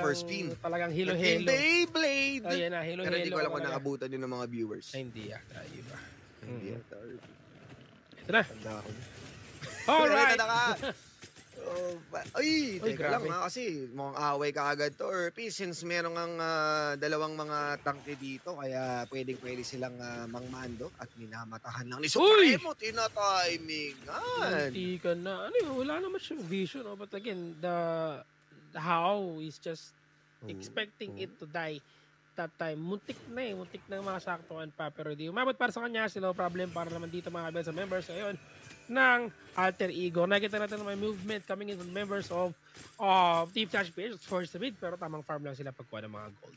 first spin. Talagang hilo-hilo. Beyblade! Ayan na, hilo-hilo. Pero hindi ko alam kung nakabutan yun ng mga viewers. Ay, hindi yata. Iba. Hindi yata. Ito na. Tanda ko na. Alright! Ay, teka lang ha, kasi mukhang away ka agad to, Erpy, since meron ang dalawang mga tangke dito, kaya pwede silang mangmando at minamatahan lang ni Supremo, tinatimingan. Hindi ka na, ano yun, wala naman siyang vision, no? But again, the how is just expecting it to die that time. Muntik na mga saktuan pa, pero di umabot para sa kanya, sila problem para naman dito mga kabel sa members ngayon ng Alter Ego. Nakita natin may movement coming in from members of Team Flash Page towards the mid, pero tamang farm lang sila pagkuha ng mga gold.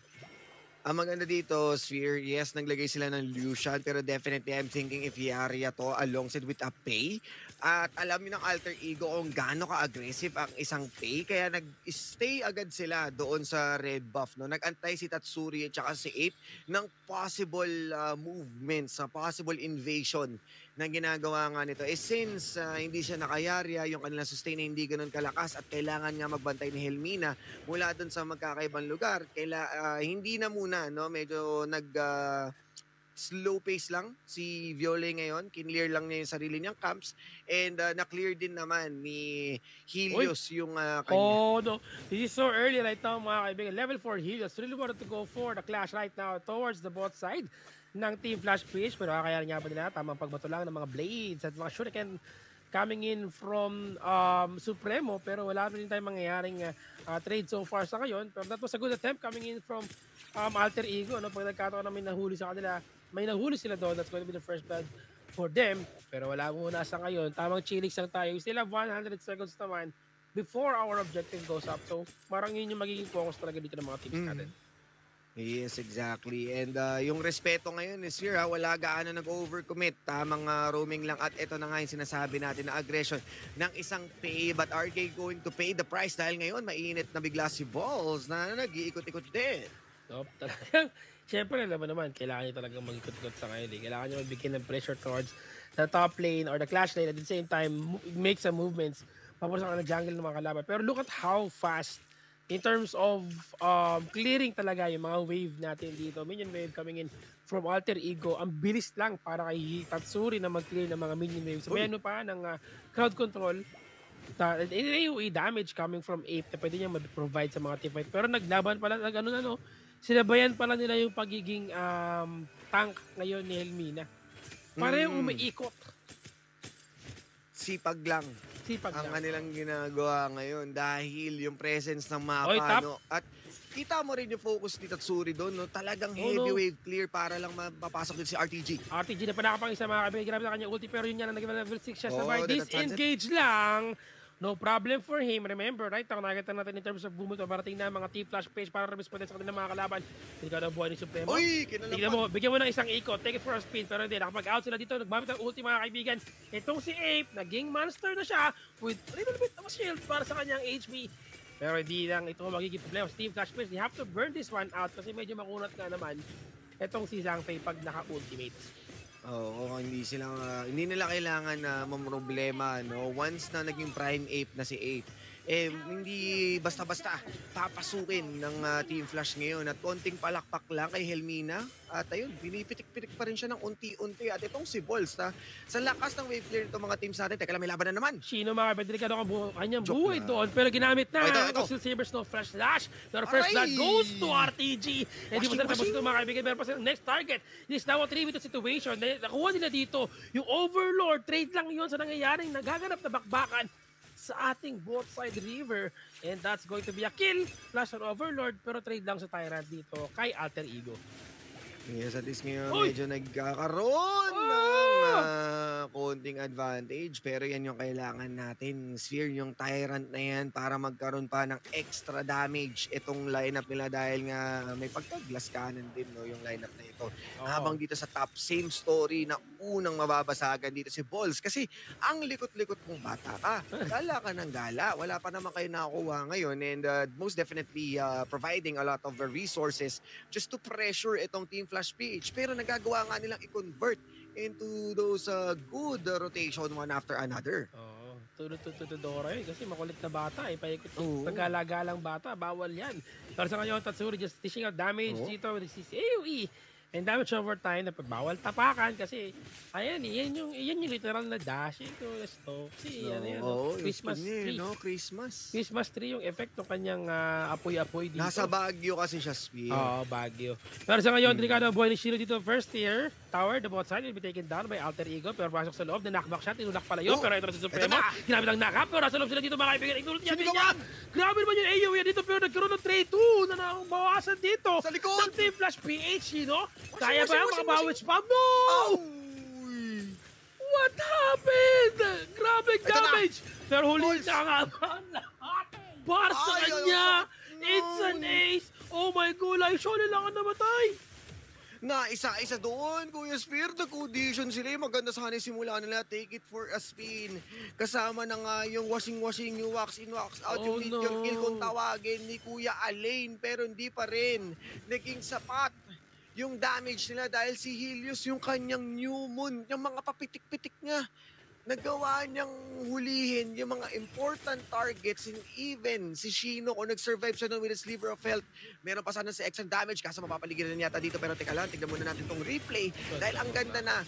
Ang maganda dito, Sphere, yes, naglagay sila ng Lucian, pero definitely I'm thinking if Yaria to alongside with a Pay. At alam niyo ng Alter Ego kung gaano ka-aggressive ang isang Pay, kaya nag-stay agad sila doon sa red buff. No? Nag-antay si Tatsuri at saka si Ape ng possible movements, possible invasion na ginagawa nga nito. Since hindi siya nakayarya, yung kanilang sustain na hindi ganun kalakas at kailangan nga magbantay ni Helmina mula doon sa magkakaibang lugar, hindi na muna, no? Medyo slow pace lang si Viole ngayon. Kinlear lang niya yung sarili niyang camps and na-clear din naman ni Helios yung kanya. Oh, no. This is so early right now, mga kaibigan. Level 4 Helios really wanted to go for the clash right now towards the bot side ng Team Flash Page, pero kakayanin nga ba nila tamang pagbato lang ng mga blades at mga shuriken coming in from Supremo, pero wala rin tayong mangyayaring trade so far sa ngayon. Pero that was a good attempt coming in from Alter Ego. No? Pag nagkataon na may nahuli sa kanila, may nahuli sila doon, that's going to be the first blood for them. Pero wala muna sa ngayon. Tamang chilix lang tayo. We still have 100 seconds naman before our objective goes up. So parang yun yung magiging focus talaga dito ng mga teams natin. Yes, exactly. And yung respeto ngayon is here, wala gaano nag-overcommit. Tamang roaming lang. At ito na nga yung sinasabi natin na aggression ng isang Pay. But are they going to pay the price? Dahil ngayon, mainit na bigla si Balls na nag-iikot-ikot din. Nope, talagang. Siyempre, alam mo naman, kailangan nyo talagang mag-ikot-ikot sa ngayon. Kailangan nyo magbigay ng pressure towards the top lane or the clash lane. At the same time, make some movements. Papunta ka na jungle ng mga kalaban. Pero look at how fast in terms of clearing talaga yung mga wave natin dito. Minion wave coming in from Alter Ego. Ang bilis lang para kay Tatsuri na mag-clear ng mga minion waves. Sabayan mo pa ng crowd control. AOE damage coming from Ape na pwede niya mag-provide sa mga teamfight. Pero naglaban pala, sinabayan pala nila yung pagiging tank ngayon ni Helmina. Parehong umiikot. Sipag lang. Ang kanilang ginagawa ngayon dahil yung presence ng mapa, no? At kita mo rin yung focus ni Tatsuri doon, no? Talagang heavy wave clear para lang mapapasok din si RTG. RTG na panakapang isa mga kaibigan. Grabe na kanya ulti pero yun nga na nag-level 6 siya. Sabay disengage lang. No problem for him. Remember, right? Ako nakita natin in terms of bumuto, marating na mga Team Flash Page para responde sa kanilang mga kalaban. Hindi ka na buhay ni Supremo. Uy, kinalapan. Mo, bigyan mo ng isang ikot. Take it for a spin. Pero hindi, nakapag-out sila dito. Nagmamit ang ulti mga kaibigan. Itong si Ape, naging monster na siya with a little bit of a shield para sa kanyang HP. Pero hindi lang ito magiging problema sa Team Flash Page. They have to burn this one out kasi medyo makunat nga naman itong si Zhangfei pag naka-ultimate. Oo, hindi nila kailangan na mamroblema, no? Once na naging prime Ape na si Ape, hindi basta-basta papasukin ng Team Flash ngayon at konting palakpak lang kay Helmina at ayun, pinipitik-pitik pa rin siya ng unti-unti at itong si Balls sa lakas ng wave clear nitong mga teams natin. Teka lang, may laban na naman. Sino mga delikado ang kanyang buhay doon pero ginamit na ito. Silver's no flash slash pero first blood goes to RTG. Hindi mo tapos ito mga kaibigan pero pa next target. This is now a 3v2 situation. Nakuha nila dito yung Overlord. Trade lang yun sa nangyayaring nagaganap na bakbakan sa ating both side river and that's going to be a kill plus an Overlord pero trade lang sa Tyrant dito kay Alter Ego. Yes, at least ngayon medyo nagkakaroon ng konting advantage pero yan yung kailangan natin. Sphere yung Tyrant na yan para magkaroon pa ng extra damage itong lineup nila dahil nga may pagka-glass cannon din no, yung lineup na ito. Habang dito sa top, same story na unang mababasagan dito si Balls kasi ang likot-likot mong bata ka. Gala ka ng gala. Wala pa naman kayo nakakuha ngayon and most definitely providing a lot of resources just to pressure itong Team Flash Page. Pero nagagawa nga nilang i-convert into those good rotation one after another. tutudora yun kasi makulit na bata eh. Paikot Oo. pagkalagalang bata, bawal yan. Pero sa ngayon, Tatsuri just dishing out damage Oo. dito with his AoE. And damage over time na bawal tapakan kasi ayan eh, yan yung literal na dash ito to kasi ano yan Oo, yung Christmas skin niya, tree. no? Christmas. Christmas tree yung effect ng kanyang apoy-apoy dito. Nasa Baguio kasi siya, Spear. Oo, Baguio. Pero sa ngayon, Ricardo Boy ni Shiro dito, first tier, tower, the bot side will be taken down by Alter Ego, pero pasok sa loob, na knockback shot, tinulak pala yun, Oh, pero ito na si Supremo, ito na. ginamit ang knock-up, pero nasa loob sila dito mga kaibigan, inulot niya, Sino niya. naman? Grabe naman yung AoE yan dito, pero nagkaroon ng 3-2 na nabawasan dito. Sa likod! Ng Team Flash PH, no? Kaya ba washing, makabawit spam? No! Uy! What happened? Grabe Ito na. damage! Pero huli Balls. na nga ba lahat? Para sa Ay, kanya! ay, It's an ace! Oh my gulay, Sholi lang ang namatay! Na isa-isa doon, Kuya Spear, nag-audition sila. Maganda sana yung simula nila, take it for a spin. Kasama na nga yung washing, yung wax in, wax out, Oh, yung need your kill no. kung tawagin ni Kuya Alain. Pero hindi pa rin naging sapat yung damage nila dahil si Helios, yung kanyang new moon, yung mga papitik-pitik niya, nagawa niyang hulihin yung mga important targets, and even si Shino kung nag-survive siya nun with a sliver of health. Meron pa sana si X ang damage kaso mapapaligiran na yata dito, pero teka lang, tignan muna natin tong replay dahil ang ganda na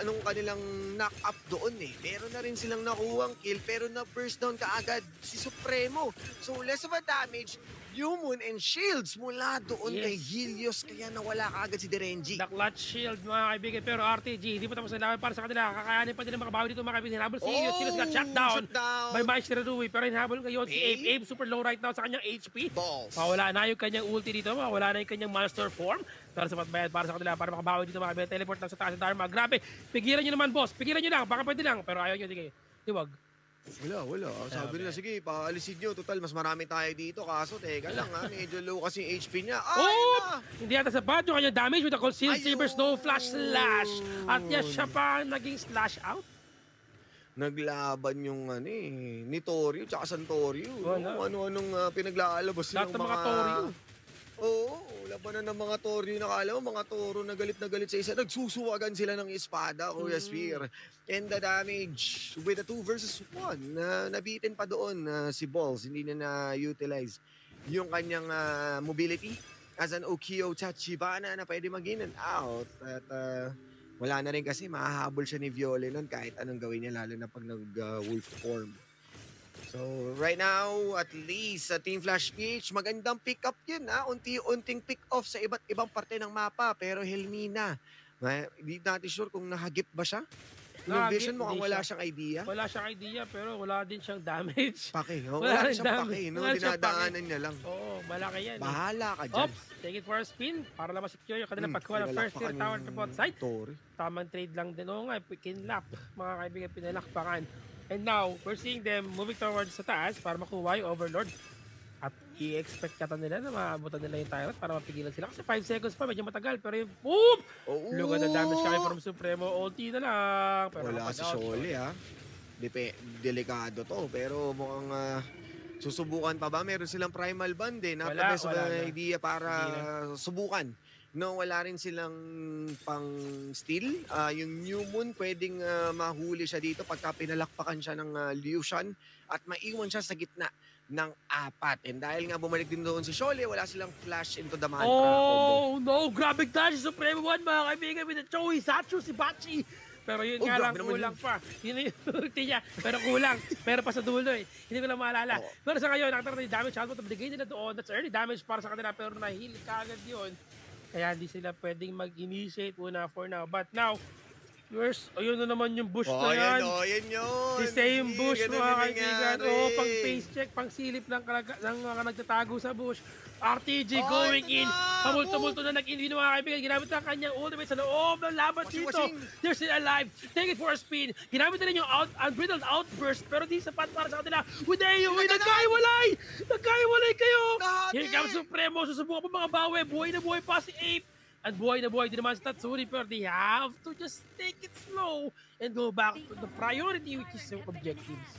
nung kanilang knock-up doon eh. Meron na rin silang nakuhang kill pero na-burst down kaagad si Supremo. So less of a damage, Human and shields mula doon Yes. kay Helios kaya nawala kaagad si Derenji. The clutch shield mga kaibigan, pero RTG, hindi pa tapos na laban para sa kanila. Kakayanin pa nila makabawi dito mga kaibigan. Hinabol si Helios, Helios got shut down by Maestro Rui, pero hinabol ngayon si Abe. Abe super low right now sa kanyang HP. Balls. Mawala na yung kanyang ulti dito, mawala na yung kanyang monster form. Pero sapat bayad para sa kanila para makabawi dito mga kaibigan. Teleport lang sa taas ng Dharma. Grabe, pigilan nyo naman boss, pigilan nyo lang, baka pwede lang. Pero ayaw nyo, sige. Diwag. Wala. Sabi nila, sige, paalisin nyo. Total, mas marami tayo dito. Kaso, teka lang ha, medyo low kasi yung HP niya. Ay na! Hindi yata sapat yung kanyang damage with the Cold Steel Ayun! Saber Snow Flash Slash. At yan siya pa naging slash out. Naglaban yung ni Torio tsaka Santorio. Wala. Kung ano-anong pinaglalabas Lahat silang ng mga Torio. Oo, labanan ng mga Torio. Nakala mo, mga Toro na galit sa isa. Nagsusuwagan sila ng espada, Kuya Spear. And the damage with the 2 versus 1. Nabitin pa doon si Balls. Hindi na na-utilize yung kanyang mobility as an Okio Tachibana na pwede mag-in and out. At wala na rin kasi mahahabol siya ni Viole nun kahit anong gawin niya, lalo na pag nag-wolf form. So, right now, at least sa Team Flash PH, magandang pick-up yun unti-unting pick-off sa iba't ibang parte ng mapa. Pero Helmina, hindi natin sure kung nahagip ba siya. Yung vision mo kung wala siyang idea. Wala siyang idea pero wala din siyang damage. Pake, Wala wala rin siyang damage. pake, no? Wala siyang Dinadaanan niya lang. Oo, malaki yan. Bahala ka dyan. Oops, take it for a spin para lang ma-secure yung kanilang pagkuha ng first tier tower to both side. Tamang trade lang din. Oo nga, kinlap. Mga kaibigan, pinalakpakan. And now, we're seeing them moving towards sa taas para makuha yung Overlord. At i-expect kata nila na maabutan nila yung Tyrant para mapigilan sila. Kasi 5 seconds pa, medyo matagal. Pero yung boom! Look at the damage kami from Supremo. Ulti na lang. Pero Wala si Sholi delikado to. Pero mukhang susubukan pa ba? Meron silang primal band Napabes wala ba na. idea para subukan? No, wala rin silang pang steal. Yung New Moon pwedeng mahuli siya dito pagka pinalakpakan siya ng Lucian at maiwan siya sa gitna ng 4. And dahil nga bumalik din doon si Shole, wala silang flash into the mantra combo. Oh no! Grabe dash! Supremo 1 mga kaibigan with the Choi, Satsu, si Bachi! Pero yun nga lang, grabe naman kulang pa. Yun yung ulti niya. Pero kulang. Pero pa sa dulo Hindi ko lang maalala. Pero sa ngayon, nakatara na yung damage output of the game nila doon. That's early damage para sa kanila. Pero nahil kaagad yun. Kaya hindi sila pwedeng mag-initiate muna for now. But now, ayun na naman yung bush na yan. Yan yun. The same bush Ganun mga yung kaibigan. nangyari. Pang face check, pang silip ng mga nagtatago sa bush. RTG Oh, going ito in. na! Pamulto-multo na nag-in mga kaibigan. Ginamit na kanyang ultimate sa loob ng laban dito. They're still alive. Take it for a spin. Ginamit na rin yung unbridled outburst. Pero di sapat para sa kanila. With the AoE, nagkaiwalay! Nagkaiwalay kayo! Here comes Supremo. Susubukan pa mga bawi. Buhay na buhay pa si Ape. At buhay na buhay din naman sa Tatsuri, pero they have to just take it slow and go back to the priority, which is yung objectives.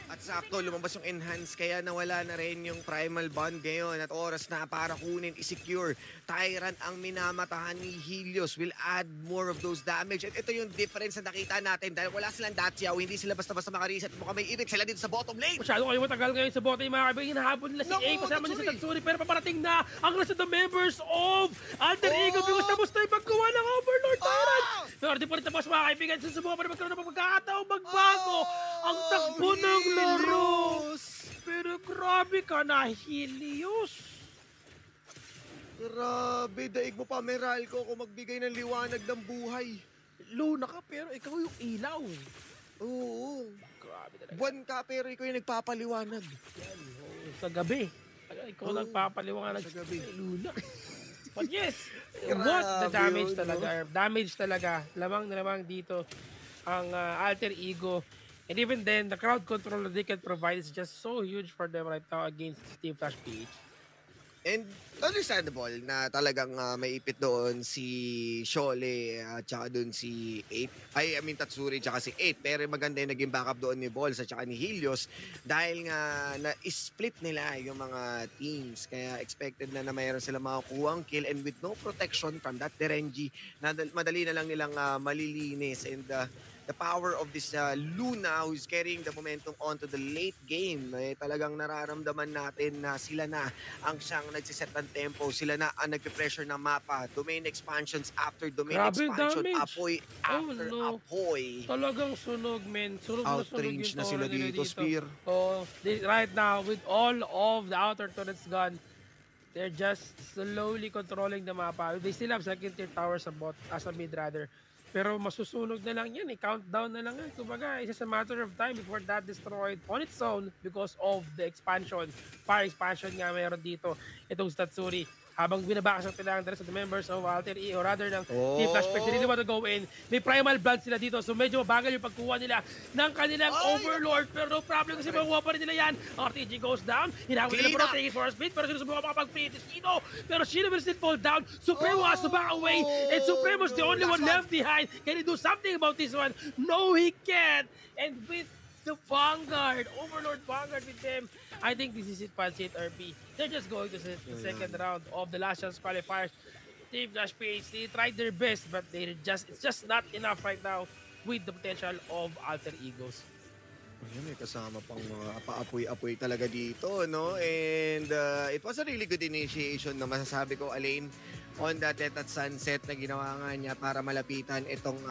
At sakto, lumabas yung enhance kaya nawala na rin yung primal bond ngayon at oras na para kunin, i-secure. Tyrant ang minamatahan ni Helios will add more of those damage. At ito yung difference na nakita natin dahil wala silang Daciao, hindi sila basta-basta makareset. Mukhang may ibig sila dito sa bottom lane. Masyado kayo matagal ngayon sa bote yung mga kaibigan. Hinahabol nila si A kasama niya si Tatsuri. Pero paparating na ang rest of the members of Alter Ego because tapos na yung pagkuha ng Overlord Tyrant. Pero di pa rin tapos mga kaibigan. Susubukan pa rin magkaroon ng pagkakataong magbago ang takbo ng laro. Pero grabe ka na, Helios. Grabe, daig mo pa, Meralco, kung magbigay ng liwanag ng buhay. Luna ka pero ikaw yung ilaw. Oo. Grabe talaga. Buwan ka, pero ikaw yung nagpapaliwanag. Yan, sa gabi. Ikaw nagpapaliwanag sa gabi. Luna. But yes, Grabe what the damage yun, talaga. Damage talaga. Lamang na lamang dito ang Alter Ego. And even then, the crowd control that they can provide is just so huge for them right now against Team Flash PH. And understandable na talagang may ipit doon si Shole at saka doon si 8. I mean Tatsuri at saka si 8. Pero maganda yung naging backup doon ni Balls at saka ni Helios dahil nga na-split nila yung mga teams. Kaya expected na mayroon sila makakuhang kill and with no protection from that Derenji, madali na lang nilang malilinis. And the power of this Luna who's carrying the momentum onto the late game. Talagang nararamdaman natin na sila na ang siyang nagsiset ng tempo. Sila na ang nagpe-pressure ng mapa. Domain expansions after domain Grabe expansion. damage. Apoy after apoy. Talagang sunog, men. Sunog Outrange na sila dito, Spear. Oh, right now, with all of the outer turrets gone, they're just slowly controlling the mapa. They still have second tier towers sa bot, as a mid rather. Pero masusunog na lang yan, countdown na lang yan. Kumbaga, it's just a matter of time before that destroyed on its own because of the expansion. Fire expansion nga meron dito. Itong Tatsuri. Habang binabakas ang kailangan the rest of the members of Alter E, or rather ng Team Flashback, they really want to go in. May primal blood sila dito, so medyo mabagal yung pagkuha nila ng kanilang Overlord. Pero no problem kasi makuha pa rin nila yan. RTG goes down. Hinahon nila pero taking for a speed, pero sinusubukan makapag-finish Shino. Pero Shino will still fall down. Supremo has to back away, and Supremo's the only one left behind. Can he do something about this one? No, he can't. And with the Vanguard, Overlord Vanguard with them, I think this is it, Pancit RP. They're just going to the second round of the last chance qualifiers. Team Flash PH, they tried their best, but it's just not enough right now with the potential of Alter Egos. Ayun, may kasama pang mga paapoy-apoy talaga dito, no? And it was a really good initiation na masasabi ko, Alain, on that Death at Sunset na ginawa nga niya para malapitan itong